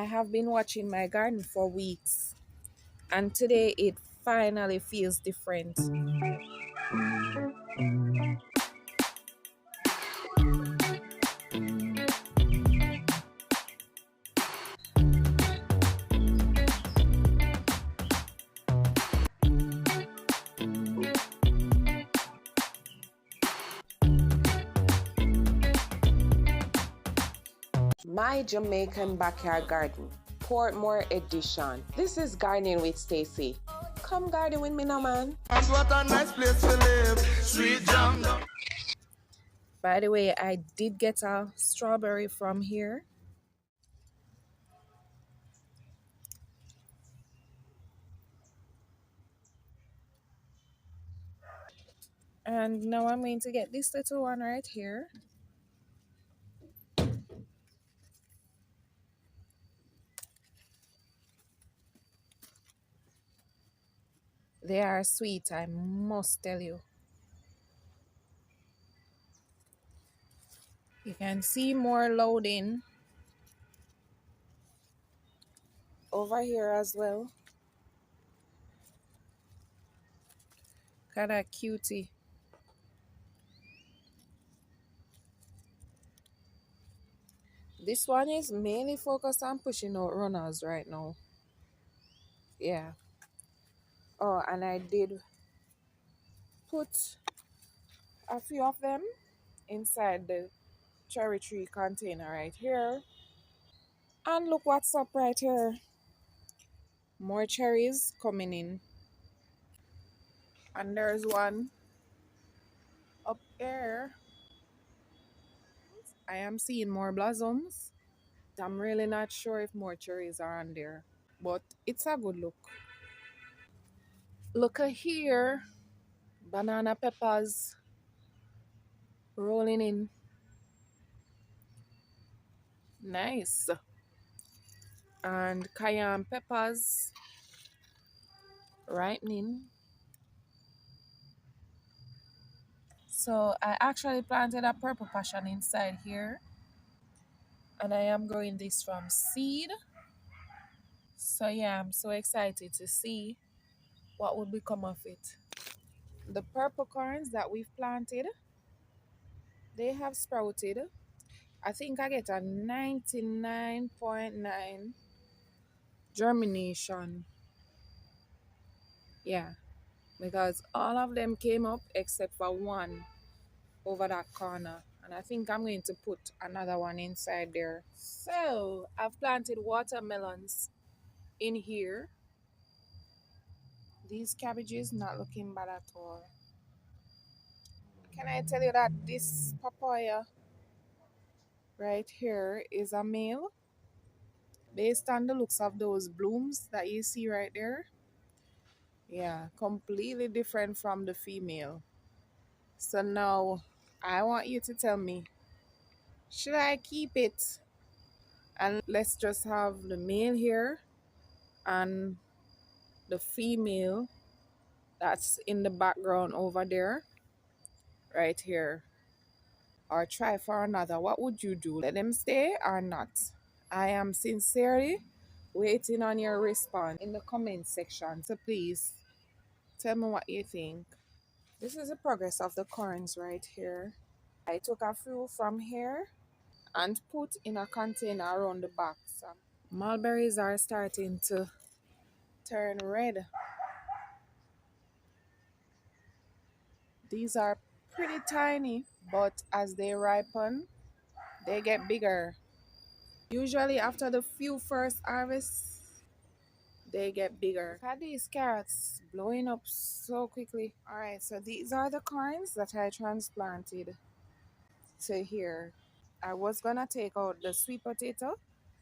I have been watching my garden for weeks, and today it finally feels different. My Jamaican Backyard Garden, Portmore Edition. This is Gardening with Stacey. Come garden with me now, man. And what a nice place to live. Sweet jam. By the way, I did get a strawberry from here. And now I'm going to get this little one right here. They are sweet, I must tell you. You can see more loading over here as well. Look at that cutie. This one is mainly focused on pushing out runners right now. Yeah. Oh, and I did put a few of them inside the cherry tree container right here. And look what's up right here. More cherries coming in. And there's one up there. I am seeing more blossoms. I'm really not sure if more cherries are on there, but it's a good look. Look at here. Banana peppers rolling in. Nice. And cayenne peppers ripening. So I actually planted a purple passion inside here, and I am growing this from seed. So yeah, I'm so excited to see what would become of it. The purple corns that we've planted, they have sprouted. I think I get a 99.9 germination. Yeah, because all of them came up except for one over that corner, and I think I'm going to put another one inside there. So I've planted watermelons in here. These cabbages not looking bad at all. Can I tell you that this papaya right here is a male based on the looks of those blooms that you see right there? Yeah, completely different from the female. So now I want you to tell me, should I keep it and let's just have the male here and the female that's in the background over there, right here, or try for another? What would you do? Let them stay or not? I am sincerely waiting on your response in the comment section. So please tell me what you think. This is the progress of the corns right here. I took a few from here and put in a container around the back. So mulberries are starting to turn red. These are pretty tiny, but as they ripen, they get bigger. Usually after the few first harvests, they get bigger. Look at these carrots blowing up so quickly. Alright, so these are the corns that I transplanted to here. I was gonna take out the sweet potato,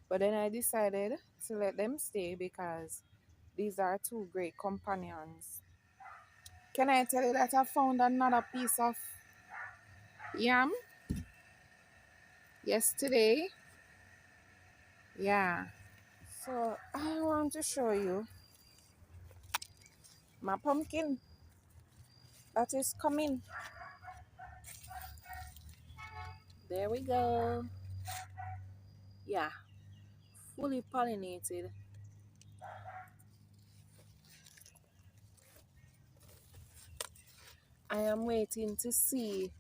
but then I decided to let them stay because these are two great companions. Can I tell you that I found another piece of yam yesterday? Yeah. So I want to show you my pumpkin that is coming. There we go. Yeah. fully pollinated. I am waiting to see.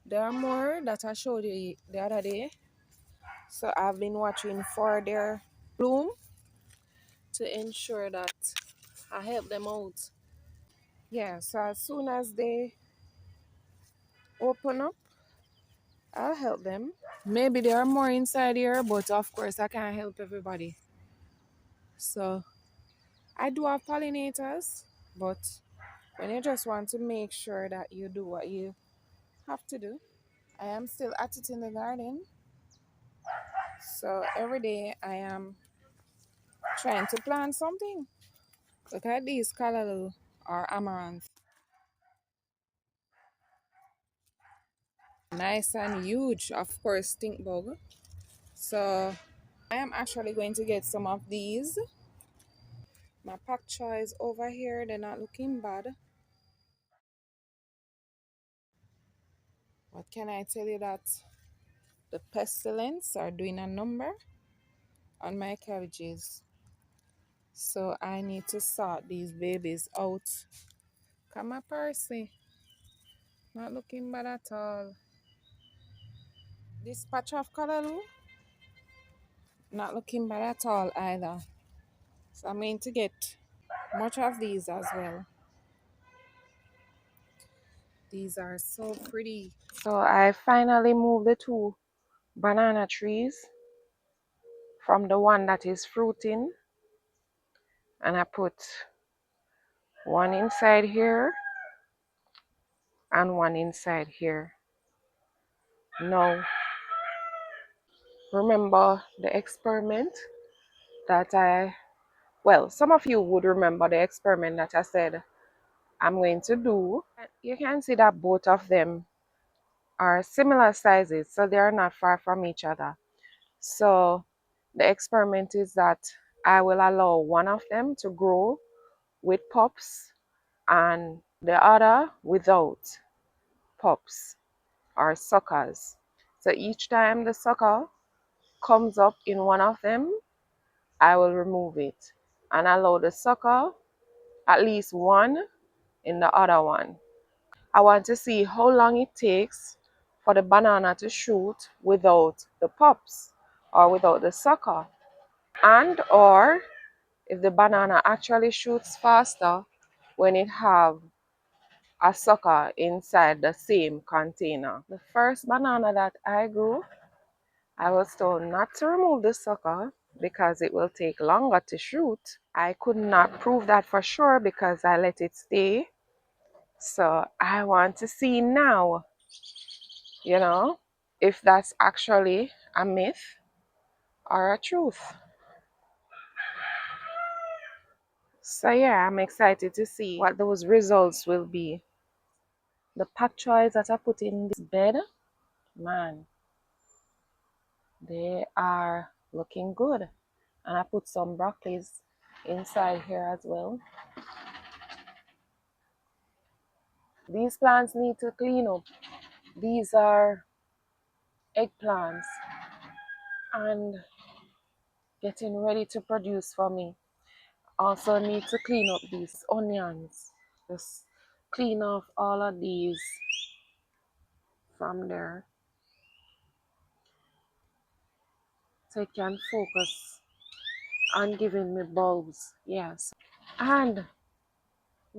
There are more that I showed you the other day. So I've been watching for their bloom to ensure that I help them out. Yeah, so as soon as they open up, I'll help them. Maybe there are more inside here, but of course I can't help everybody. So I do have pollinators, but when you just want to make sure that you do what you have to do, I am still at it in the garden. So every day I am trying to plant something. Look at these callaloo or amaranth. Nice and huge, of course, stink bug. So I am actually going to get some of these. My pak choys over here, they're not looking bad. What can I tell you that the pestilence are doing a number on my cabbages. So I need to sort these babies out. Come on, Percy. Not looking bad at all. This patch of callaloo, not looking bad at all either. So I'm going to get much of these as well. These are so pretty. So I finally moved the two banana trees from the one that is fruiting, and I put one inside here and one inside here. Now, remember the experiment that well, some of you would remember the experiment that I said I'm going to do. You can see that both of them are similar sizes, so they are not far from each other. So the experiment is that I will allow one of them to grow with pups and the other without pups or suckers. So each time the sucker comes up in one of them, I will remove it and allow the sucker at least one in the other one. I want to see how long it takes for the banana to shoot without the pups or without the sucker, and or if the banana actually shoots faster when it have a sucker inside the same container. The first banana that I grew, I was told not to remove the sucker because it will take longer to shoot. I could not prove that for sure because I let it stay. So I want to see now, if that's actually a myth or a truth. So yeah, I'm excited to see what those results will be. The pak choys that I put in this bed, man, they are looking good. And I put some broccolis inside here as well. These plants need to clean up. These are eggplants and getting ready to produce for me. Also need to clean up these onions. Just clean off all of these from there so it can focus on giving me bulbs. Yes. And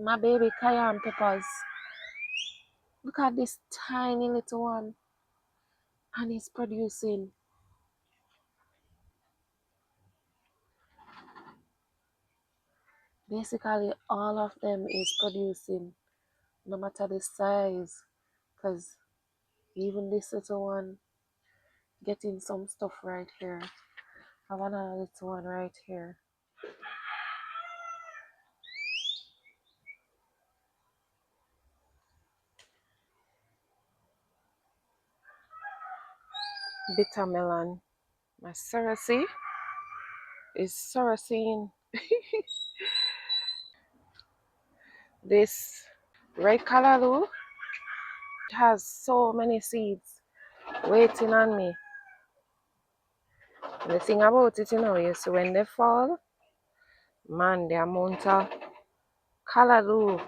my baby cayenne peppers. Look at this tiny little one. And it's producing. Basically, all of them is producing, no matter the size. Because even this little one getting some stuff right here. I have another little one right here. Bitter melon. My cerasee is cerasine. This red callaloo has so many seeds waiting on me. The thing about it, is when they fall, man, the amount of callaloo.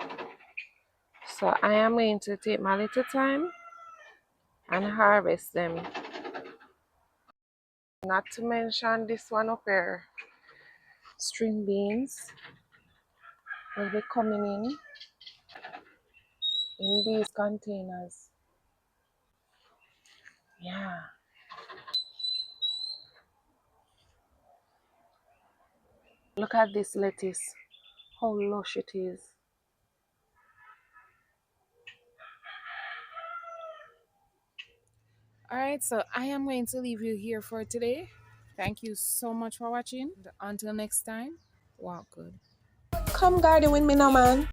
So I am going to take my little time and harvest them. Not to mention this one up here. String beans will be coming in these containers. Yeah. Look at this lettuce. How lush it is. All right, so I am going to leave you here for today. Thank you so much for watching. Until next time, walk good. Come garden with me now, man.